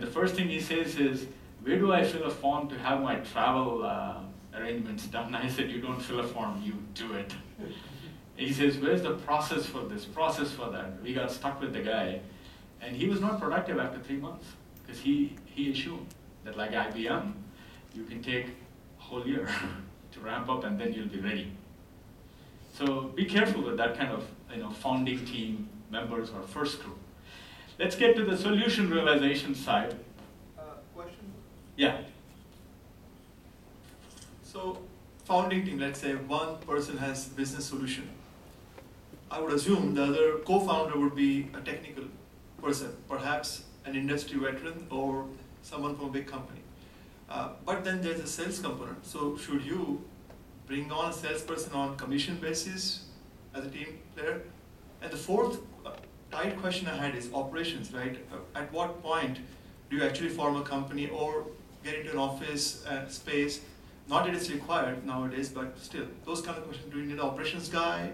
And the first thing he says is, where do I fill a form to have my travel arrangements done? I said, you don't fill a form, you do it. He says, where's the process for this, process for that? We got stuck with the guy, and he was not productive after 3 months, because he assumed that like IBM, you can take a whole year to ramp up and then you'll be ready. So be careful with that kind of founding team members or first crew. Let's get to the solution realization side. Question? Yeah. So founding team, let's say one person has business solution. I would assume the other co-founder would be a technical person, perhaps an industry veteran or someone from a big company. But then there's a sales component. So should you bring on a salesperson on commission basis as a team player? And the fourth tight question I had is operations, right? At what point do you actually form a company or get into an office space? Not that it's required nowadays, but still, those kind of questions. Do you need an operations guy?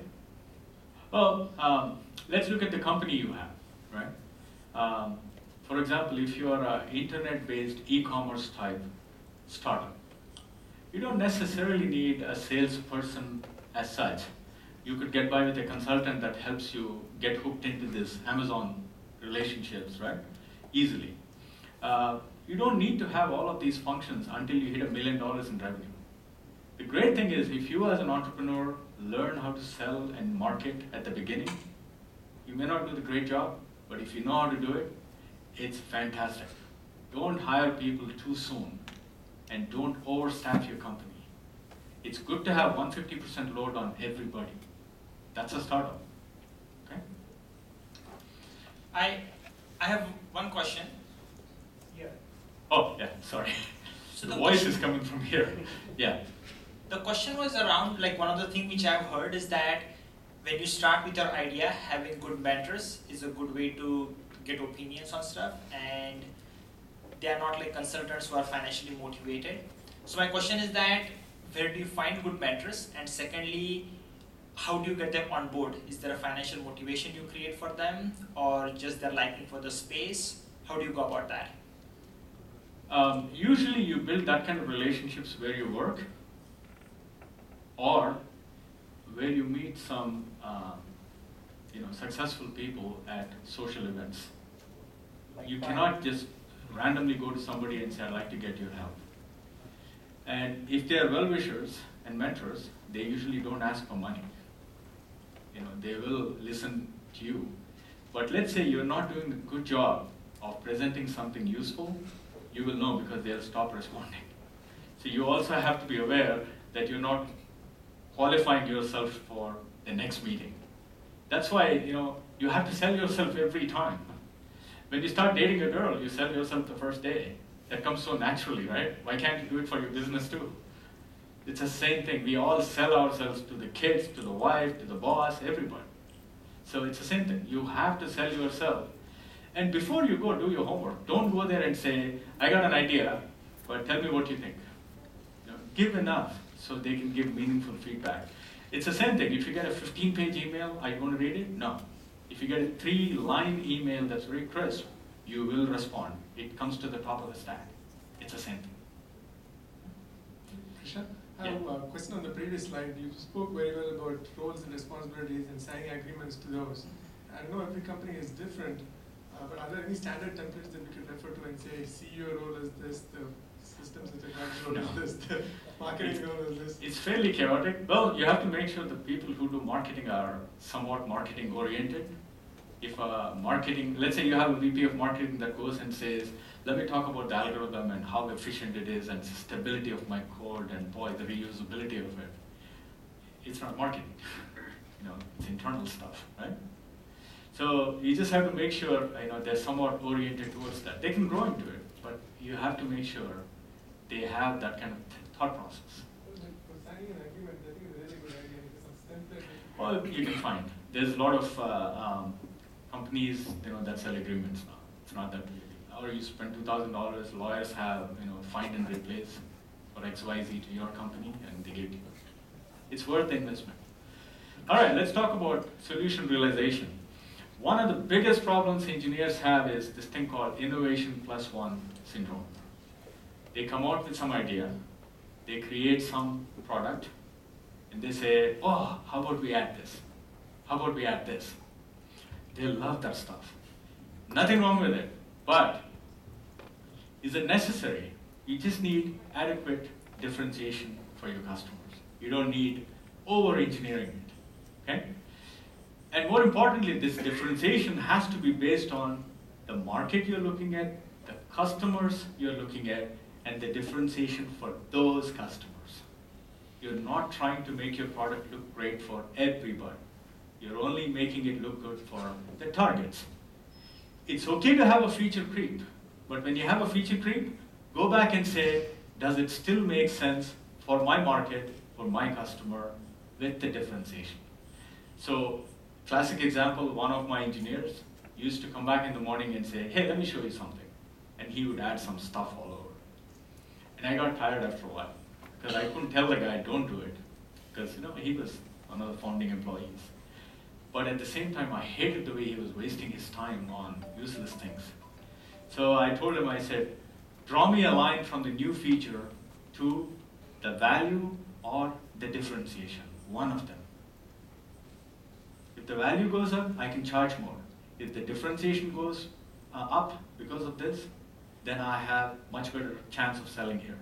Well, let's look at the company you have, right? For example, if you are an internet-based e-commerce type startup, you don't necessarily need a salesperson as such. You could get by with a consultant that helps you get hooked into this Amazon relationships, right? Easily. You don't need to have all of these functions until you hit $1 million in revenue. The great thing is, if you as an entrepreneur learn how to sell and market at the beginning, you may not do the great job, but if you know how to do it, it's fantastic. Don't hire people too soon, and don't overstaff your company. It's good to have 150% load on everybody. That's a startup. Okay? I have one question. Yeah. Oh, yeah, sorry. So the voice is coming from here. Yeah. The question was around, like, one of the things which I've heard is that when you start with your idea, having good mentors is a good way to get opinions on stuff, and they are not like consultants who are financially motivated. So my question is that, where do you find good mentors? And secondly, how do you get them on board? Is there a financial motivation you create for them, or just their liking for the space? How do you go about that? Usually you build that kind of relationships where you work, or where you meet some successful people at social events. You cannot just randomly go to somebody and say, I'd like to get your help. And if they are well-wishers and mentors, they usually don't ask for money. They will listen to you. But let's say you're not doing a good job of presenting something useful, you will know because they'll stop responding. So you also have to be aware that you're not qualifying yourself for the next meeting. That's why, you have to sell yourself every time. When you start dating a girl, you sell yourself the first day. That comes so naturally, right? Why can't you do it for your business too? It's the same thing. We all sell ourselves to the kids, to the wife, to the boss, everybody. So it's the same thing. You have to sell yourself. And before you go, do your homework. Don't go there and say, I got an idea, but tell me what you think. Give enough so they can give meaningful feedback. It's the same thing. If you get a 15-page email, are you going to read it? No. If you get a 3-line email that's very crisp, you will respond. It comes to the top of the stack. It's the same thing. Krishna, I have a question on the previous slide. You spoke very well about roles and responsibilities and signing agreements to those. I know every company is different, but are there any standard templates that we can refer to and say, CEO role is this, the systems and technology role is this, the marketing role is this? It's fairly chaotic. Well, you have to make sure the people who do marketing are somewhat marketing oriented. If let's say you have a VP of marketing that goes and says, let me talk about the algorithm and how efficient it is and stability of my code and boy, the reusability of it. It's not marketing, it's internal stuff, right? So you just have to make sure they're somewhat oriented towards that. They can grow into it, but you have to make sure they have that kind of thought process. Signing an agreement, I think is a really good idea because some template. Well, you can find. There's a lot of companies that sell agreements now. It's not that big. Or you spend $2,000, lawyers have find and replace for XYZ to your company, and they give you. It's worth the investment. All right, let's talk about solution realization. One of the biggest problems engineers have is this thing called innovation plus one syndrome. They come out with some idea, they create some product, and they say, oh, how about we add this? How about we add this? They love that stuff. Nothing wrong with it, but is it necessary? You just need adequate differentiation for your customers. You don't need over-engineering it, okay? And more importantly, this differentiation has to be based on the market you're looking at, the customers you're looking at, and the differentiation for those customers. You're not trying to make your product look great for everybody. You're only making it look good for the targets. It's okay to have a feature creep, but when you have a feature creep, go back and say, does it still make sense for my market, for my customer, with the differentiation? So, classic example, one of my engineers used to come back in the morning and say, hey, let me show you something. And he would add some stuff all over. And I got tired after a while, because I couldn't tell the guy, don't do it. Because he was one of the founding employees. But at the same time, I hated the way he was wasting his time on useless things. So I told him, I said, draw me a line from the new feature to the value or the differentiation, one of them. If the value goes up, I can charge more. If the differentiation goes up because of this, then I have much better chance of selling here.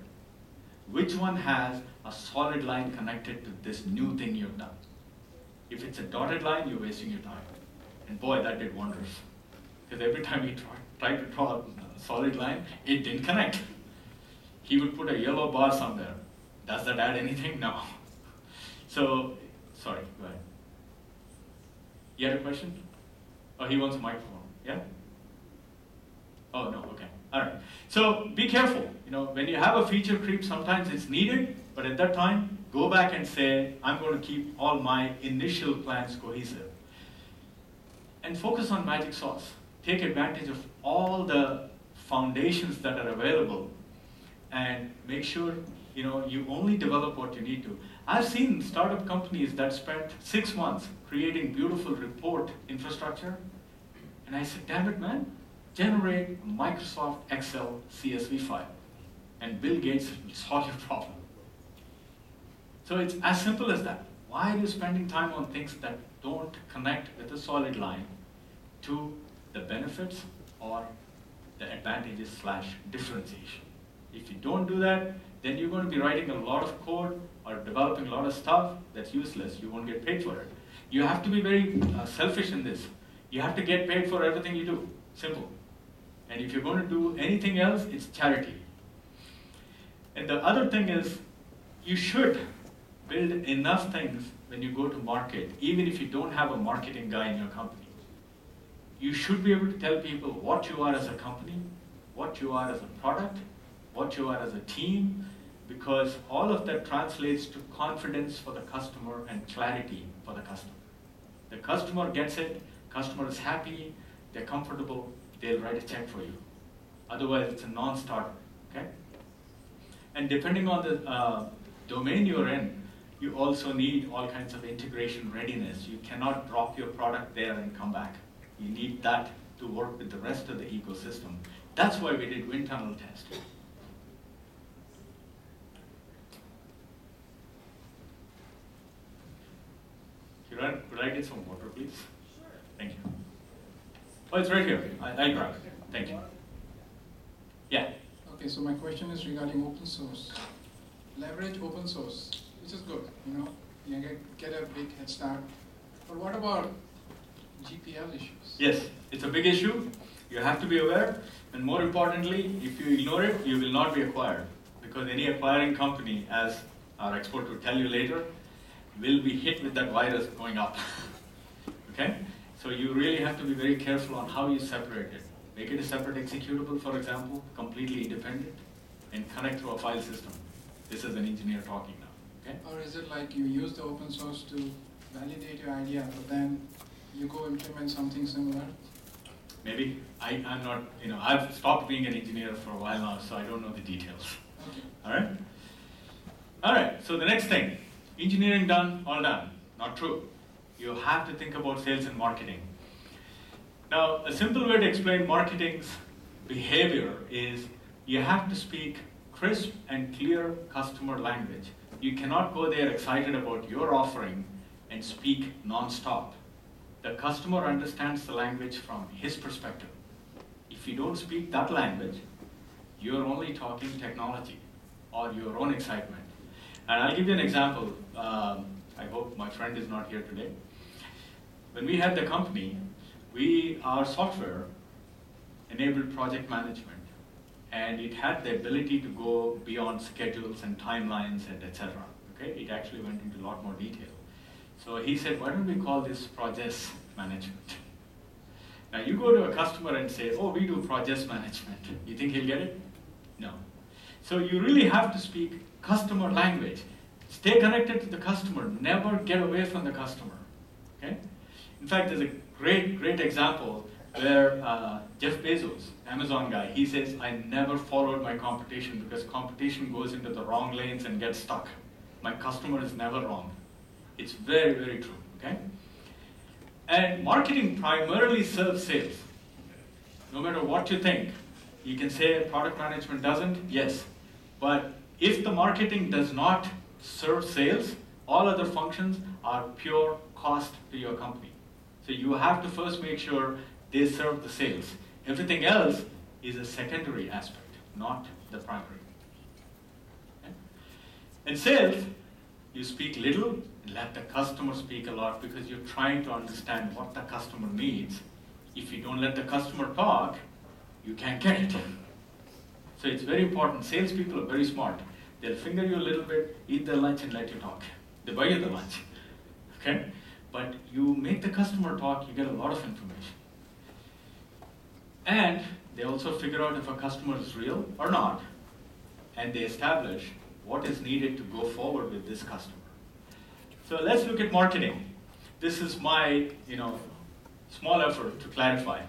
Which one has a solid line connected to this new thing you've done? If it's a dotted line, you're wasting your time. And boy, that did wonders. Because every time he tried to draw a solid line, it didn't connect. He would put a yellow bar somewhere. Does that add anything? No. So, sorry, go ahead. You had a question? Oh, he wants a microphone. Yeah? Oh, no, okay. All right. So be careful. When you have a feature creep, sometimes it's needed, but at that time, go back and say, I'm going to keep all my initial plans cohesive. And focus on magic sauce. Take advantage of all the foundations that are available and make sure you only develop what you need to. I've seen startup companies that spent 6 months creating beautiful report infrastructure, and I said, damn it, man, generate a Microsoft Excel CSV file, and Bill Gates will solve your problem. So it's as simple as that. Why are you spending time on things that don't connect with a solid line to the benefits or the advantages / differentiation? If you don't do that, then you're going to be writing a lot of code or developing a lot of stuff that's useless. You won't get paid for it. You have to be very selfish in this. You have to get paid for everything you do. Simple. And if you're going to do anything else, it's charity. And the other thing is, you should build enough things when you go to market, even if you don't have a marketing guy in your company. You should be able to tell people what you are as a company, what you are as a product, what you are as a team, because all of that translates to confidence for the customer and clarity for the customer. The customer gets it, customer is happy, they're comfortable, they'll write a check for you. Otherwise, it's a non-starter, okay? And depending on the domain you're in, you also need all kinds of integration readiness. You cannot drop your product there and come back. You need that to work with the rest of the ecosystem. That's why we did wind tunnel test. Could I get some water, please? Sure. Thank you. Oh, it's right here. I'll grab it. Thank you. Yeah. Okay, so my question is regarding open source. Leverage open source, which is good, you get a big head start. But what about GPL issues? Yes, it's a big issue. You have to be aware. And more importantly, if you ignore it, you will not be acquired. Because any acquiring company, as our expert will tell you later, will be hit with that virus going up. Okay? So you really have to be very careful on how you separate it. Make it a separate executable, for example, completely independent, and connect to a file system. This is an engineer talking now. Okay? Or is it like you use the open source to validate your idea, but then you go implement something similar? Maybe. I'm not, I've stopped being an engineer for a while now, so I don't know the details. Okay. All right? All right, so the next thing. Engineering done, all done. Not true. You have to think about sales and marketing. Now, a simple way to explain marketing's behavior is you have to speak crisp and clear customer language. You cannot go there excited about your offering and speak non-stop. The customer understands the language from his perspective. If you don't speak that language, you're only talking technology or your own excitement. And I'll give you an example. I hope my friend is not here today. When we had the company, our software enabled project management, and it had the ability to go beyond schedules and timelines and etc. Okay, it actually went into a lot more detail. So he said, why don't we call this project management? Now you go to a customer and say, oh, we do project management. You think he'll get it? No. So you really have to speak customer language. Stay connected to the customer. Never get away from the customer. Okay? In fact, there's a great example where Jeff Bezos, Amazon guy, he says, I never followed my competition because competition goes into the wrong lanes and gets stuck. My customer is never wrong. It's very, very true. Okay? And marketing primarily serves sales. No matter what you think, you can say product management doesn't, yes. But if the marketing does not serve sales, all other functions are pure cost to your company. So you have to first make sure they serve the sales. Everything else is a secondary aspect, not the primary. Okay? In sales, you speak little, let the customer speak a lot because you're trying to understand what the customer needs. If you don't let the customer talk, you can't get it. So it's very important. Salespeople are very smart. They'll finger you a little bit, eat their lunch and let you talk. They buy you the lunch. Okay? But you make the customer talk, you get a lot of information. And they also figure out if a customer is real or not, and they establish what is needed to go forward with this customer. So let's look at marketing. This is my, small effort to clarify.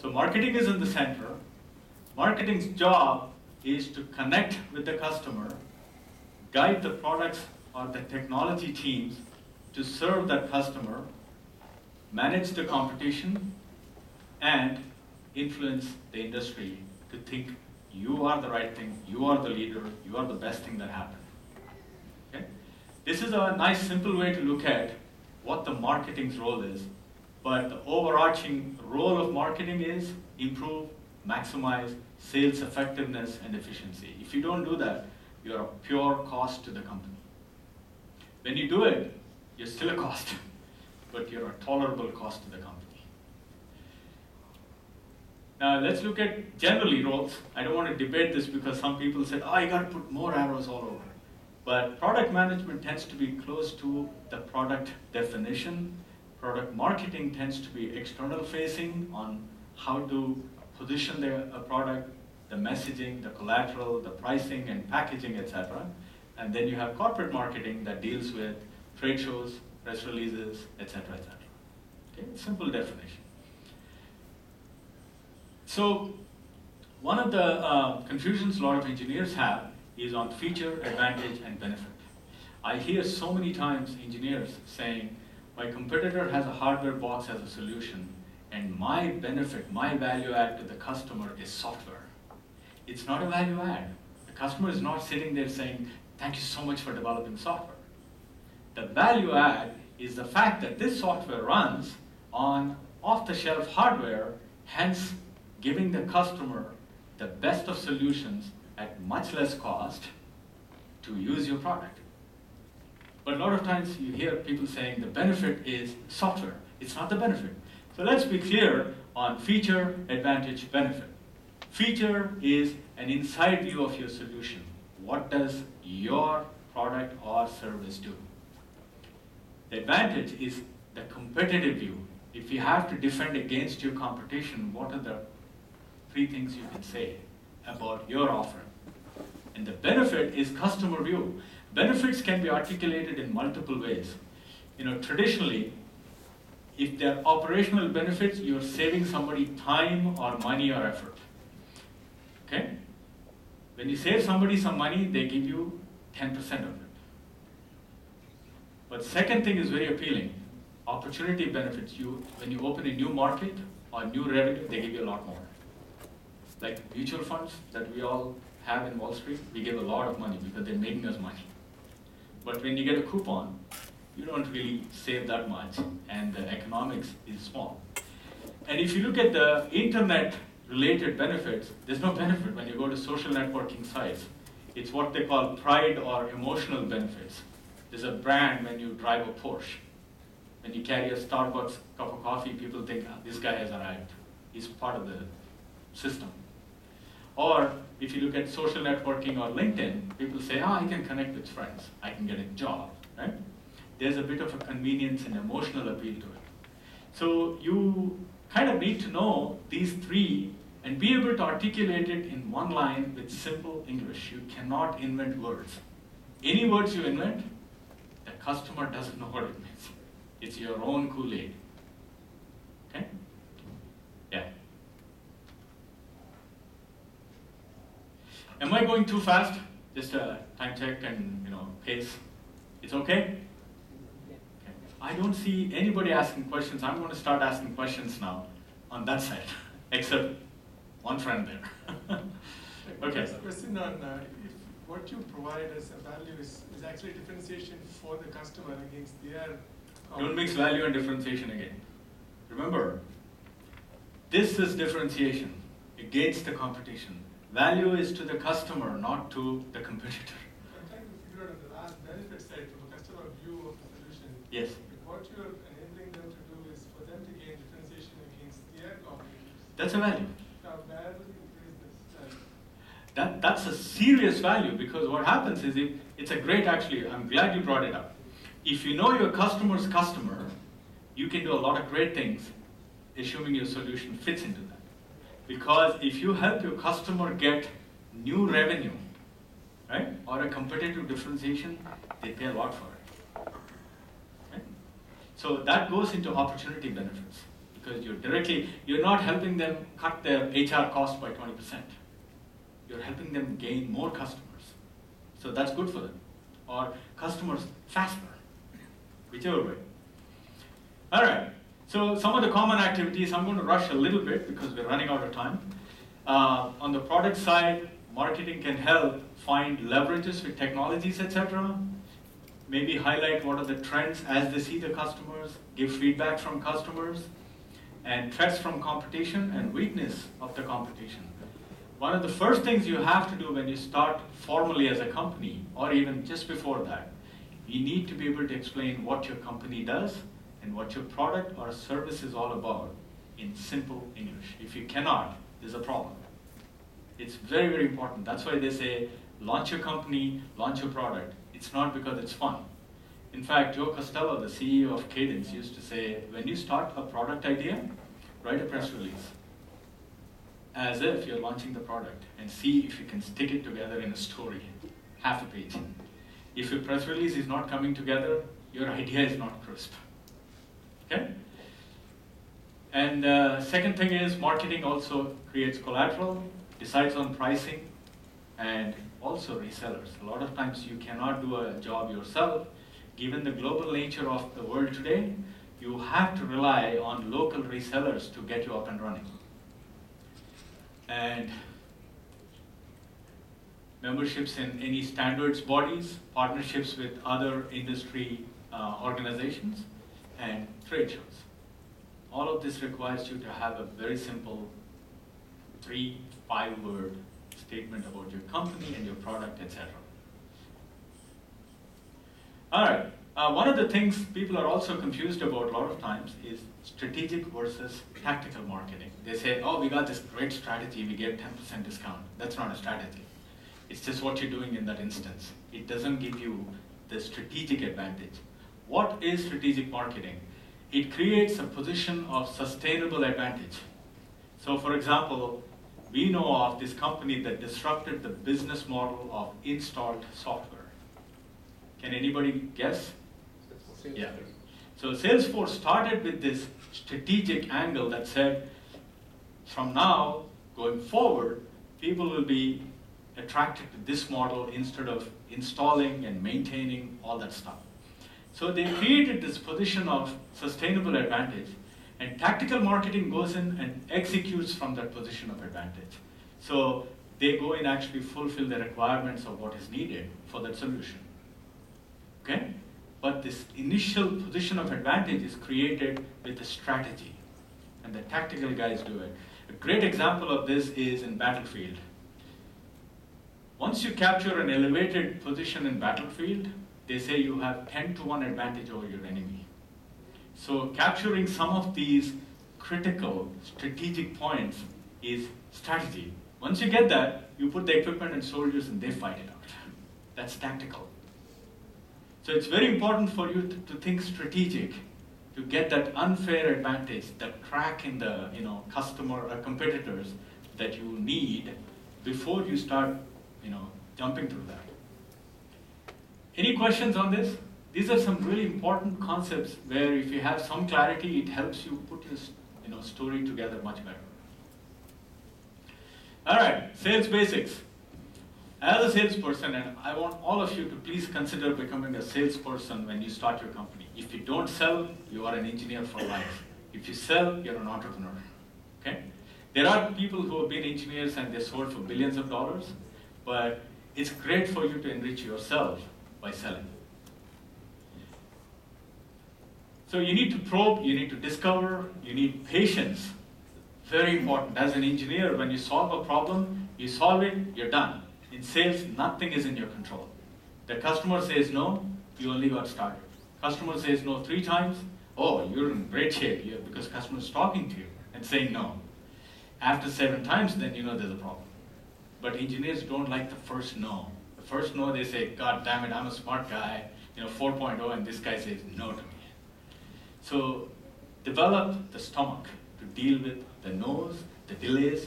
So marketing is in the center. Marketing's job is to connect with the customer, guide the products or the technology teams to serve that customer, manage the competition, and influence the industry to think you are the right thing, you are the leader, you are the best thing that happened. Okay? This is a nice simple way to look at what the marketing's role is, but the overarching role of marketing is improve, maximize sales effectiveness and efficiency. If you don't do that, you're a pure cost to the company. When you do it, you're still a cost, but you're a tolerable cost to the company. Now let's look at generally roles. I don't want to debate this because some people said, oh, you got to put more arrows all over. But product management tends to be close to the product definition. Product marketing tends to be external facing on how to position a product, the messaging, the collateral, the pricing and packaging, etc. And then you have corporate marketing that deals with trade shows, press releases, etc., etc. Okay, simple definition. So one of the confusions a lot of engineers have is on feature, advantage, and benefit. I hear so many times engineers saying, my competitor has a hardware box as a solution, and my benefit, my value add to the customer is software. It's not a value add. The customer is not sitting there saying, thank you so much for developing software. The value add is the fact that this software runs on off-the-shelf hardware, hence giving the customer the best of solutions at much less cost to use your product. But a lot of times you hear people saying the benefit is software. It's not the benefit. So let's be clear on feature, advantage, benefit. Feature is an inside view of your solution. What does your product or service do? The advantage is the competitive view. If you have to defend against your competition, what are the 3 things you can say about your offering? And the benefit is customer view. Benefits can be articulated in multiple ways. Traditionally, if they're operational benefits, you're saving somebody time or money or effort. Okay? When you save somebody some money, they give you 10% of it. But second thing is very appealing. Opportunity benefits you when you open a new market or new revenue, they give you a lot more. Like mutual funds that we all have in Wall Street, we give a lot of money because they're making us money. But when you get a coupon, you don't really save that much, and the economics is small. And if you look at the internet-related benefits, there's no benefit when you go to social networking sites. It's what they call pride or emotional benefits. There's a brand when you drive a Porsche. When you carry a Starbucks cup of coffee, people think, "Ah, this guy has arrived. He's part of the system." Or if you look at social networking or LinkedIn, people say, "Ah, I can connect with friends. I can get a job," right? There's a bit of a convenience and emotional appeal to it. So you kind of need to know these three and be able to articulate it in one line with simple English. You cannot invent words. Any words you invent, the customer doesn't know what it means. It's your own Kool-Aid. Okay? Yeah. Am I going too fast? Just a time check and pace. It's okay? I don't see anybody asking questions. I'm going to start asking questions now on that side, except one friend there. Okay. Question on if what you provide as a value is actually differentiation for the customer against their. Don't mix value and differentiation again. Remember, this is differentiation against the competition. Value is to the customer, not to the competitor. I'm trying to figure out on the last benefit side from a customer view of the solution. Yes. What you're enabling them to do is for them to gain differentiation against their competitors. That's a value. Now, where will you place this? That's a serious value, because what happens is, it's a great, actually, I'm glad you brought it up. If you know your customer's customer, you can do a lot of great things, assuming your solution fits into that. Because if you help your customer get new revenue, right, or a competitive differentiation, they pay a lot for it. Right? So that goes into opportunity benefits, because you're not helping them cut their HR cost by 20%. You're helping them gain more customers. So that's good for them. Or customers faster, whichever way. All right. So some of the common activities, I'm going to rush a little bit because we're running out of time. On the product side, marketing can help find leverages with technologies, etc. Maybe highlight what are the trends as they see the customers, give feedback from customers, and threats from competition and weakness of the competition. One of the first things you have to do when you start formally as a company, or even just before that, you need to be able to explain what your company does and what your product or service is all about in simple English. If you cannot, there's a problem. It's very, very important. That's why they say, launch your company, launch your product. It's not because it's fun. In fact, Joe Costello, the CEO of Cadence, used to say, when you start a product idea, write a press release as if you're launching the product, and see if you can stick it together in a story, half a page. If your press release is not coming together, your idea is not crisp. Okay? And second thing is, marketing also creates collateral, decides on pricing, and also resellers. A lot of times you cannot do a job yourself. Given the global nature of the world today, you have to rely on local resellers to get you up and running. And memberships in any standards bodies, partnerships with other industry organizations, and trade shows. All of this requires you to have a very simple 3-5 word statement about your company and your product, etc. All right. One of the things people are also confused about a lot of times is strategic versus tactical marketing. They say, oh, we got this great strategy, we get 10% discount. That's not a strategy. It's just what you're doing in that instance. It doesn't give you the strategic advantage. What is strategic marketing? It creates a position of sustainable advantage. So for example, we know of this company that disrupted the business model of installed software. Can anybody guess? Yeah. So Salesforce started with this strategic angle that said, from now going forward, people will be attracted to this model instead of installing and maintaining all that stuff. So they created this position of sustainable advantage, And tactical marketing goes in and executes from that position of advantage. So they go and actually fulfill the requirements of what is needed for that solution. Okay? But this initial position of advantage is created with a strategy, and the tactical guys do it. A great example of this is in Battlefield. Once you capture an elevated position in Battlefield, they say you have 10-to-1 advantage over your enemy. So capturing some of these critical strategic points is strategy. Once you get that, you put the equipment and soldiers and they fight it out. That's tactical. So it's very important for you to think strategic, to get that unfair advantage, that crack in the customer or competitors that you need before you start jumping through that. Any questions on this? These are some really important concepts where if you have some clarity, it helps you put your story together much better. All right, sales basics. As a salesperson, and I want all of you to please consider becoming a salesperson when you start your company. If you don't sell, you are an engineer for life. If you sell, you're an entrepreneur. Okay? There are people who have been engineers and they sold for billions of dollars, but it's great for you to enrich yourself by selling. So you need to probe, you need to discover, you need patience. Very important. As an engineer, when you solve a problem, you solve it, you're done. In sales, nothing is in your control. The customer says no, you only got started. Customer says no 3 times, oh, you're in great shape here because customer is talking to you and saying no. After 7 times, then you know there's a problem. But engineers don't like the first no. The first no, they say, God damn it, I'm a smart guy, 4.0, and this guy says no to me. So develop the stomach to deal with the no's, the delays,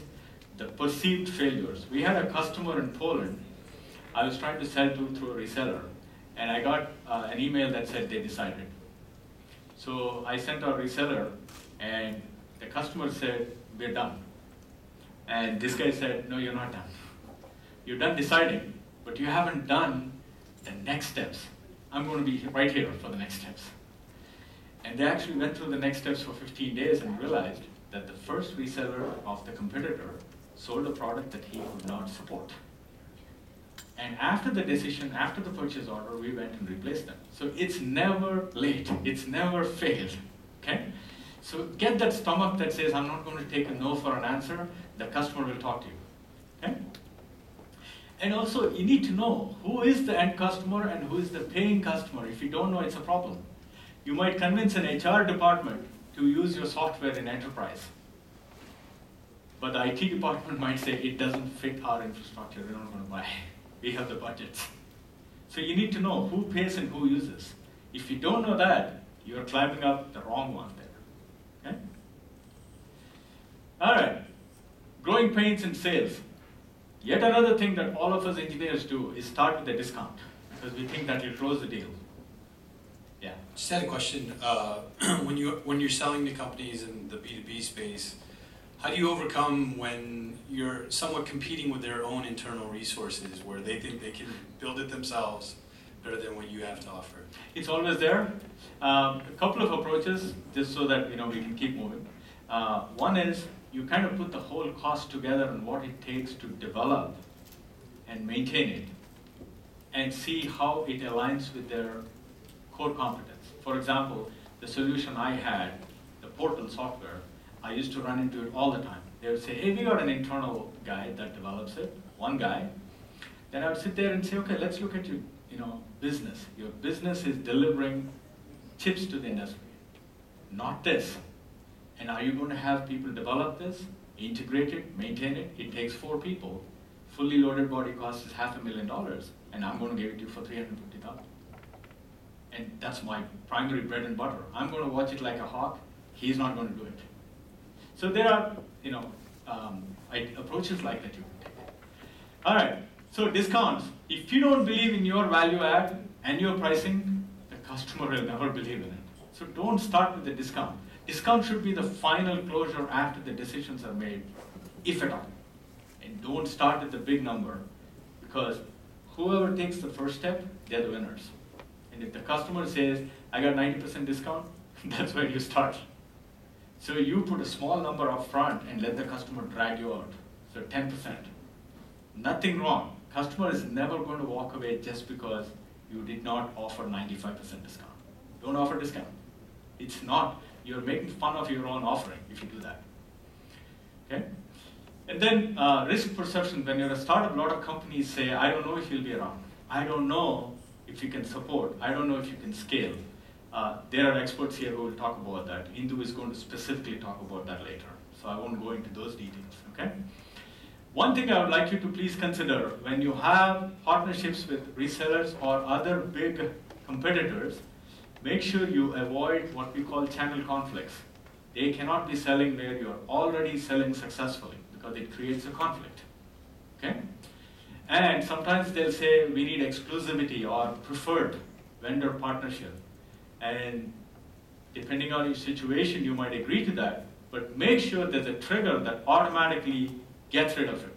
the perceived failures. We had a customer in Poland I was trying to sell to through a reseller, and I got an email that said they decided. So I sent our reseller, and the customer said, we're done. And this guy said, no, you're not done. You're done deciding, but you haven't done the next steps. I'm going to be right here for the next steps. And they actually went through the next steps for 15 days and realized that the first reseller of the competitor sold a product that he could not support. And after the decision, after the purchase order, we went and replaced them. So it's never late. It's never failed. Okay? So get that stomach that says, I'm not going to take a no for an answer. The customer will talk to you. Okay? And also, you need to know who is the end customer and who is the paying customer. If you don't know, it's a problem. You might convince an HR department to use your software in enterprise. But the IT department might say, it doesn't fit our infrastructure, we're not going to buy. We have the budgets. So you need to know who pays and who uses. If you don't know that, you're climbing up the wrong one there. Okay? All right, growing pains in sales. Yet another thing that all of us engineers do is start with a discount, because we think that will close the deal. Yeah. Just had a question. When you're selling to companies in the B2B space, how do you overcome when you're somewhat competing with their own internal resources, where they think they can build it themselves better than what you have to offer? It's always there. A couple of approaches, just so that we can keep moving. One is you kind of put the whole cost together and what it takes to develop and maintain it, and see how it aligns with their core competence. For example, the solution I had, the portal software, I used to run into it all the time. They would say, hey, we got an internal guy that develops it, one guy. Then I would sit there and say, okay, let's look at your business. Your business is delivering chips to the industry, not this. And are you going to have people develop this, integrate it, maintain it? It takes 4 people. Fully loaded body cost is $500,000, and I'm going to give it to you for $350,000. And that's my primary bread and butter. I'm going to watch it like a hawk. He's not going to do it. So there are, approaches like that you can take. All right, so discounts. If you don't believe in your value add and your pricing, the customer will never believe in it. So don't start with the discount. Discount should be the final closure after the decisions are made, if at all. And don't start with the big number, because whoever takes the first step, they're the winners. And if the customer says, I got 90% discount, that's where you start. So you put a small number up front and let the customer drag you out. So 10%. Nothing wrong. Customer is never going to walk away just because you did not offer 95% discount. Don't offer discount. It's not, you're making fun of your own offering if you do that. Okay? And then risk perception. When you're a startup, a lot of companies say, I don't know if you'll be around. I don't know if you can support. I don't know if you can scale. There are experts here who will talk about that. Indu is going to specifically talk about that later. So I won't go into those details, okay? One thing I would like you to please consider, when you have partnerships with resellers or other big competitors, make sure you avoid what we call channel conflicts. They cannot be selling where you're already selling successfully, because it creates a conflict, okay? And sometimes they'll say, we need exclusivity or preferred vendor partnership. And depending on your situation, you might agree to that, but make sure there's a trigger that automatically gets rid of it.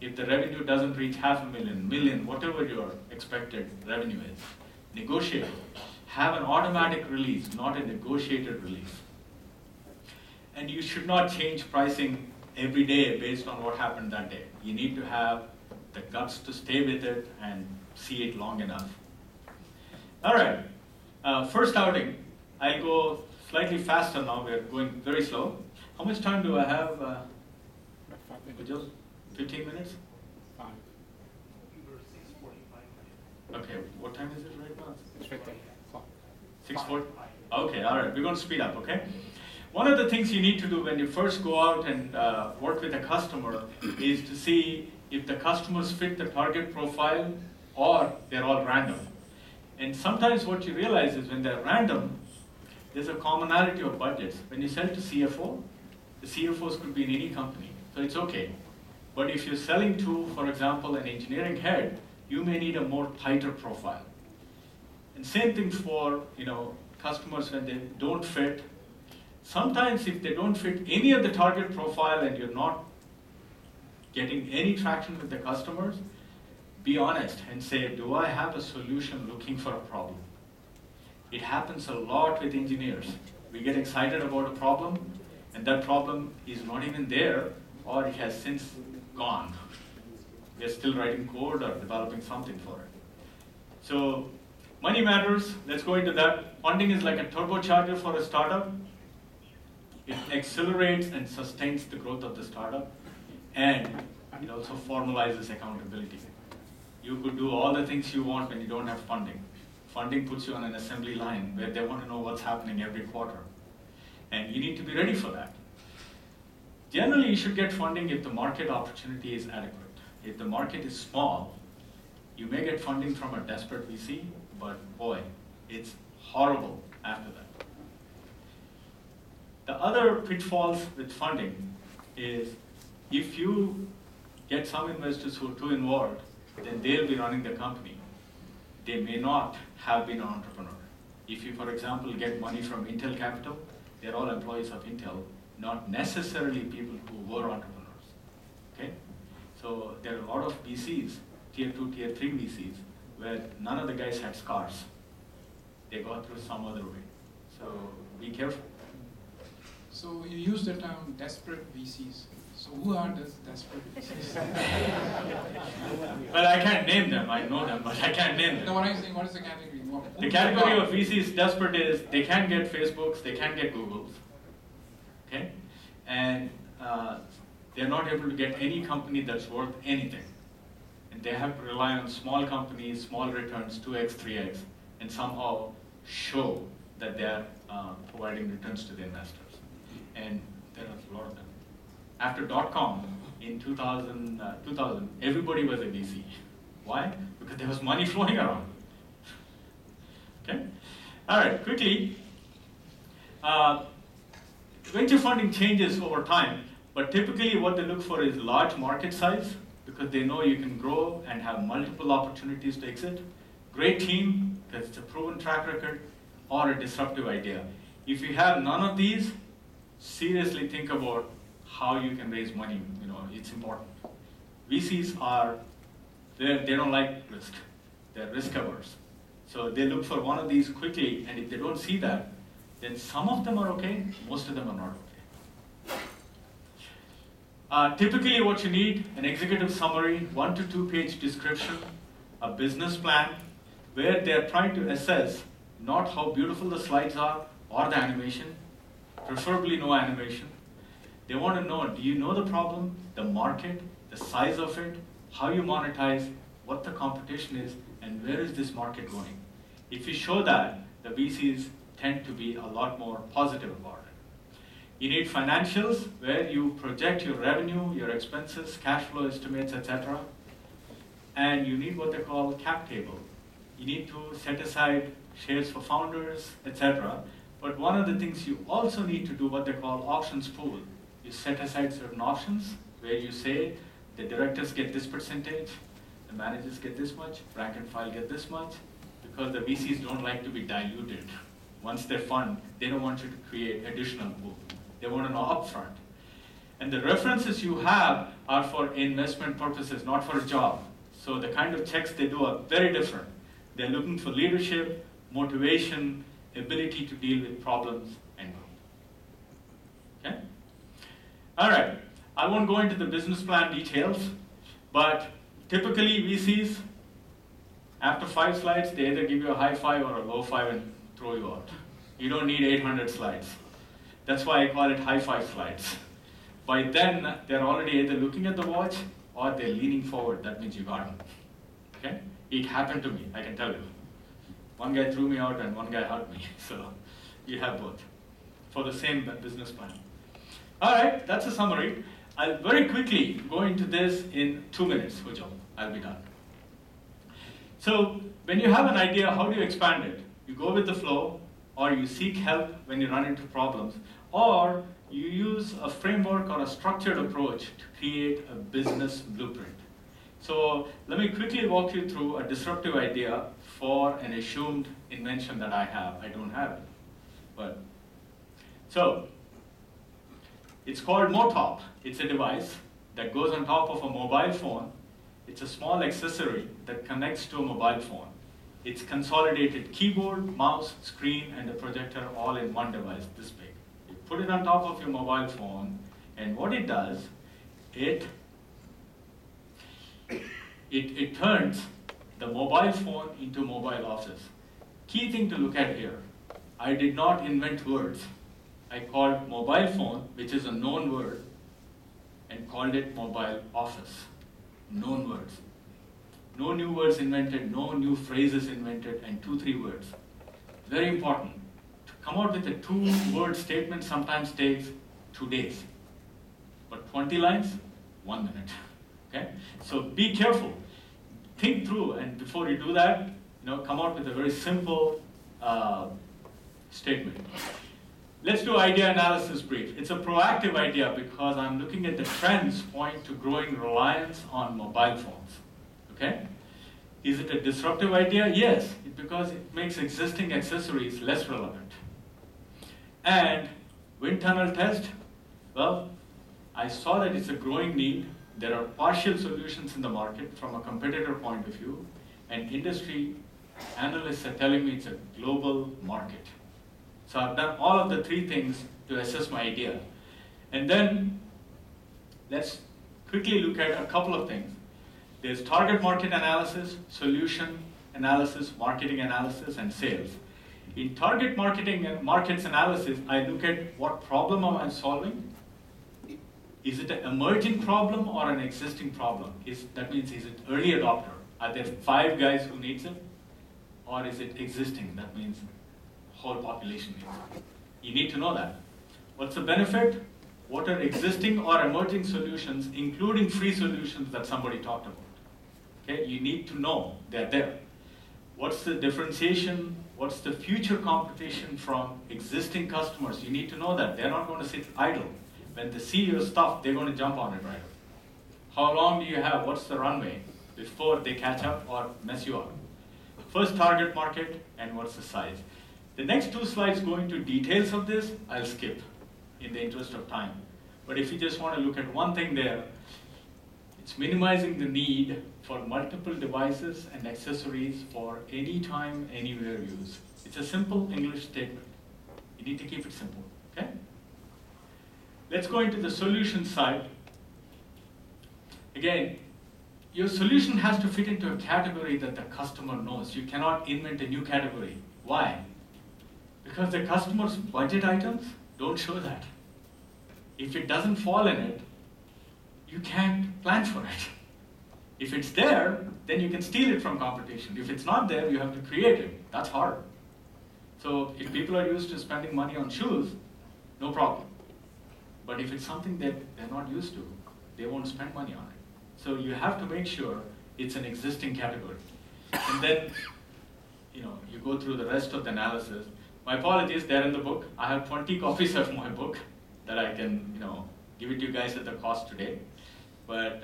If the revenue doesn't reach $500,000, million, whatever your expected revenue is, negotiate. Have an automatic release, not a negotiated release. And you should not change pricing every day based on what happened that day. You need to have the guts to stay with it and see it long enough. All right. First outing, I'll go slightly faster now. We're going very slow. How much time do I have? 15 minutes? Okay, what time is it right now? 6:40. Okay, all right, we're going to speed up, okay? One of the things you need to do when you first go out and work with a customer is to see if the customers fit the target profile or they're all random. And sometimes what you realize is when they're random, there's a commonality of budgets. When you sell to CFO, the CFOs could be in any company, so it's okay. But if you're selling to, for example, an engineering head, you may need a more tighter profile. And same thing for customers when they don't fit. Sometimes if they don't fit any of the target profile and you're not getting any traction with the customers, be honest and say, do I have a solution looking for a problem? It happens a lot with engineers. We get excited about a problem, and that problem is not even there, or it has since gone. We're still writing code or developing something for it. So money matters. Let's go into that. Funding is like a turbocharger for a startup. It accelerates and sustains the growth of the startup, and it also formalizes accountability. You could do all the things you want when you don't have funding. Funding puts you on an assembly line where they want to know what's happening every quarter. And you need to be ready for that. Generally, you should get funding if the market opportunity is adequate. If the market is small, you may get funding from a desperate VC, but boy, it's horrible after that. The other pitfalls with funding is if you get some investors who are too involved, then they'll be running the company. They may not have been an entrepreneur. If you, for example, get money from Intel Capital, they're all employees of Intel, not necessarily people who were entrepreneurs, okay? So there are a lot of VCs, tier 2, tier 3 VCs, where none of the guys had scars. They got through some other way. So be careful. So you use the term desperate VCs. So who are these desperate VCs? Well, I can't name them. I know them, but I can't name them. No, what I'm saying, what is the category? The category of VCs desperate is they can't get Facebooks, they can't get Googles, okay? And they're not able to get any company that's worth anything. And they have to rely on small companies, small returns, 2x, 3x, and somehow show that they're providing returns to the investors. And there are a lot of them. After .com in 2000, everybody was a VC. Why? Because there was money flowing around. Okay? All right, quickly. Venture funding changes over time, but typically what they look for is large market size, because they know you can grow and have multiple opportunities to exit. Great team, because it's a proven track record, or a disruptive idea. If you have none of these, seriously think about how you can raise money. It's important. VCs they don't like risk. They're risk averse. So they look for one of these quickly, and if they don't see that, then some of them are okay, most of them are not okay. Typically what you need, an executive summary, 1 to 2 page description, a business plan, where they're trying to assess not how beautiful the slides are or the animation, preferably no animation. They want to know, do you know the problem, the market, the size of it, how you monetize, what the competition is, and where is this market going? If you show that, the VCs tend to be a lot more positive about it. You need financials where you project your revenue, your expenses, cash flow estimates, etc. And you need what they call cap table. You need to set aside shares for founders, etc. But one of the things you also need to do what they call options pool. You set aside certain options where you say the directors get this percentage, the managers get this much, rank and file get this much, because the VCs don't like to be diluted. Once they fund, they don't want you to create additional pool. They want to know upfront. And the references you have are for investment purposes, not for a job. So the kind of checks they do are very different. They're looking for leadership, motivation, ability to deal with problems, and growth. Okay? All right. I won't go into the business plan details, but typically VCs, after 5 slides, they either give you a high 5 or a low 5 and throw you out. You don't need 800 slides. That's why I call it high 5 slides. By then, they're already either looking at the watch or they're leaning forward. That means you got them. Okay? It happened to me, I can tell you. One guy threw me out and one guy hugged me. So you have both for the same business plan. All right, that's a summary. I'll very quickly go into this in 2 minutes, Hujo. I'll be done. So when you have an idea, how do you expand it? You go with the flow, or you seek help when you run into problems, or you use a framework or a structured approach to create a business blueprint. So let me quickly walk you through a disruptive idea for an assumed invention that I have. I don't have it. So it's called Motop. It's a device that goes on top of a mobile phone. It's a small accessory that connects to a mobile phone. It's consolidated keyboard, mouse, screen, and a projector all in one device this big. You put it on top of your mobile phone, and what it does, it turns the mobile phone into a mobile office. Key thing to look at here, I did not invent words. I called mobile phone, which is a known word, and called it mobile office. Known words. No new words invented, no new phrases invented, and 2-3 words. Very important. To come out with a 2-word statement sometimes takes 2 days. But 20 lines, 1 minute. Okay? So be careful. Think through, and before you do that, come out with a very simple statement. Let's do idea analysis brief. It's a proactive idea because I'm looking at the trends point to growing reliance on mobile phones. Okay? Is it a disruptive idea? Yes, because it makes existing accessories less relevant. And wind tunnel test, well, I saw that it's a growing need. There are partial solutions in the market from a competitor point of view, and industry analysts are telling me it's a global market. So I've done all of the 3 things to assess my idea. And then let's quickly look at a couple of things. There's target market analysis, solution analysis, marketing analysis, and sales. In target marketing and markets analysis, I look at what problem am I solving. Is it an emerging problem or an existing problem? That means, is it early adopter? Are there 5 guys who needs it? Or is it existing? That means whole population needs it. You need to know that. What's the benefit? What are existing or emerging solutions, including free solutions that somebody talked about? Okay, you need to know they're there. What's the differentiation? What's the future competition from existing customers? You need to know that. They're not going to sit idle. When they see your stuff, they're going to jump on it right away. How long do you have? What's the runway before they catch up or mess you up? First target market and what's the size. The next 2 slides go into details of this. I'll skip in the interest of time. But if you just want to look at one thing there, it's minimizing the need for multiple devices and accessories for anytime, anywhere use. It's a simple English statement. You need to keep it simple, okay? Let's go into the solution side. Again, your solution has to fit into a category that the customer knows. You cannot invent a new category. Why? Because the customer's budget items don't show that. If it doesn't fall in it, you can't plan for it. If it's there, then you can steal it from competition. If it's not there, you have to create it. That's hard. So if people are used to spending money on shoes, no problem. But if it's something that they're not used to, they won't spend money on it. So you have to make sure it's an existing category. And then, you go through the rest of the analysis. My apologies, they're in the book. I have 20 copies of my book that I can, give it to you guys at the cost today. But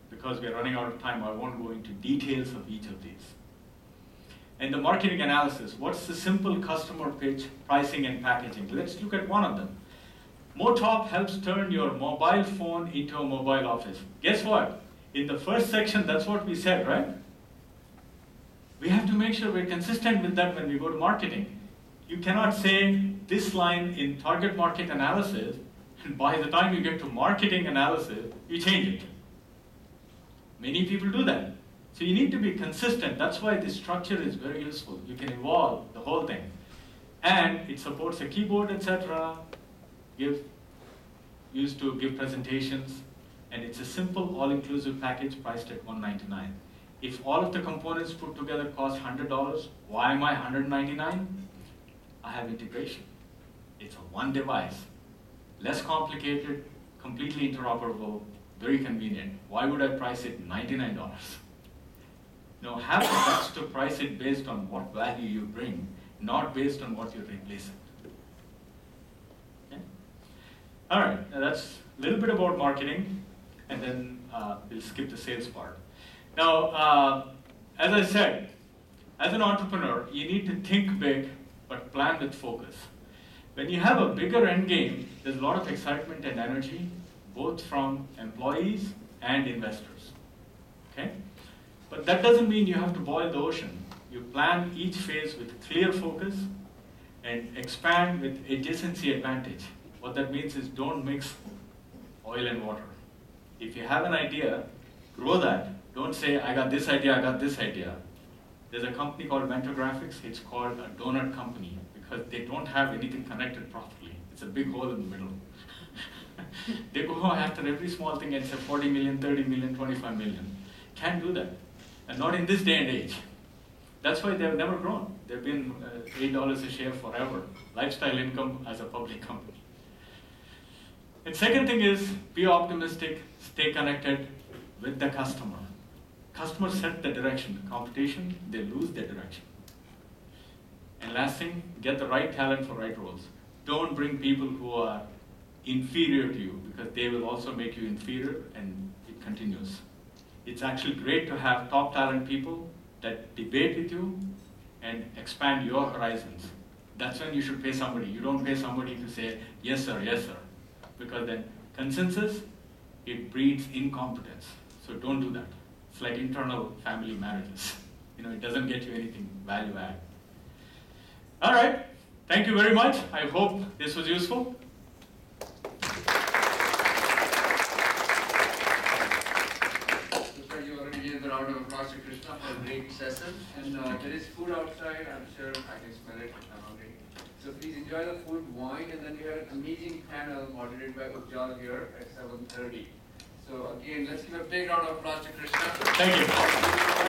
because we're running out of time, I won't go into details of each of these. And the marketing analysis, what's the simple customer pitch, pricing and packaging? Let's look at one of them. Motop helps turn your mobile phone into a mobile office. Guess what? In the first section, that's what we said, right? We have to make sure we're consistent with that when we go to marketing. You cannot say this line in target market analysis, and by the time you get to marketing analysis, you change it. Many people do that. So you need to be consistent. That's why this structure is very useful. You can evolve the whole thing. And it supports a keyboard, etc. Used to give presentations. And it's a simple all-inclusive package priced at $199. If all of the components put together cost $100, why am I $199? I have integration. It's a one device. Less complicated, completely interoperable, very convenient. Why would I price it $99? No, have the guts to price it based on what value you bring, not based on what you're replacing. Okay? All right, now that's a little bit about marketing, and then we'll skip the sales part. Now, as I said, as an entrepreneur, you need to think big, but plan with focus. When you have a bigger end game, there's a lot of excitement and energy, both from employees and investors. Okay? But that doesn't mean you have to boil the ocean. You plan each phase with clear focus and expand with adjacency advantage. What that means is don't mix oil and water. If you have an idea, grow that. Don't say, I got this idea, I got this idea. There's a company called Mentor Graphics. It's called a donut company because they don't have anything connected properly. It's a big hole in the middle. They go after every small thing and say 40 million, 30 million, 25 million. Can't do that. And not in this day and age. That's why they've never grown. They've been $8 a share forever. Lifestyle income as a public company. And second thing is, be optimistic, stay connected with the customer. Customers set the direction. Competition, they lose their direction. And last thing, get the right talent for right roles. Don't bring people who are inferior to you because they will also make you inferior and it continues. It's actually great to have top talent people that debate with you and expand your horizons. That's when you should pay somebody. You don't pay somebody to say, yes sir, because then consensus, it breeds incompetence. So don't do that. It's like internal family marriages. It doesn't get you anything value add. All right, thank you very much. I hope this was useful. A round of applause to Krishna for a great session. And there is food outside. I'm sure I can smell it. I'm hungry. So please enjoy the food, wine, and then we have an amazing panel moderated by Ujjal here at 7:30. So again, let's give a big round of applause to Krishna. Thank you.